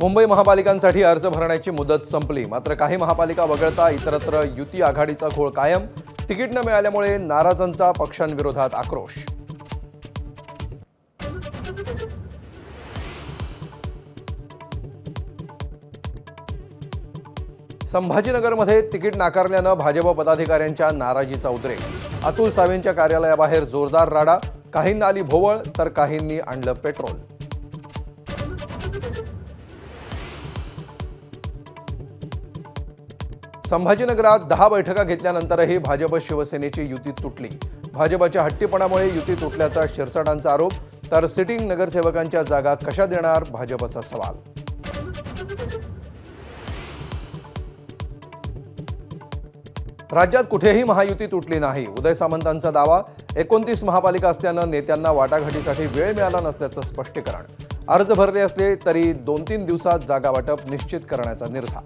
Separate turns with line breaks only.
मुंबई महापालिकांसाठी अर्ज भरण्याची मुदत संपली, मात्र काही महापालिका वगळता इतरत्र युती आघाडीचा घोळ कायम. तिकीट न मिळाल्यामुळे नाराजांचा पक्षांविरोधात आक्रोश. संभाजीनगरमध्ये तिकीट नाकारल्यानं भाजप पदाधिकाऱ्यांच्या नाराजीचा उद्रेक. अतुल सावेंच्या कार्यालयाबाहेर जोरदार राडा. काहींना आली भोवळ तर काहींनी आणलं पेट्रोल. संभाजीनगरात 10 बैठका घेतल्यानंतरही भाजप शिवसेनेची युती तुटली. भाजपच्या हट्टीपणामुळे युती तुटल्याचा शिरसाटांचा आरोप, तर सिटिंग नगरसेवकांच्या जागा कशा देणार भाजपचा सवाल. राज्यात कुठेही महायुती तुटली नाही, उदय सामंतांचा दावा. 29 महापालिका असल्यानं नेत्यांना वाटाघाटीसाठी वेळ मिळाला नसल्याचं स्पष्टीकरण. अर्ज भरले असले तरी 2-3 दिवसात जागा वाटप निश्चित करण्याचा निर्धार.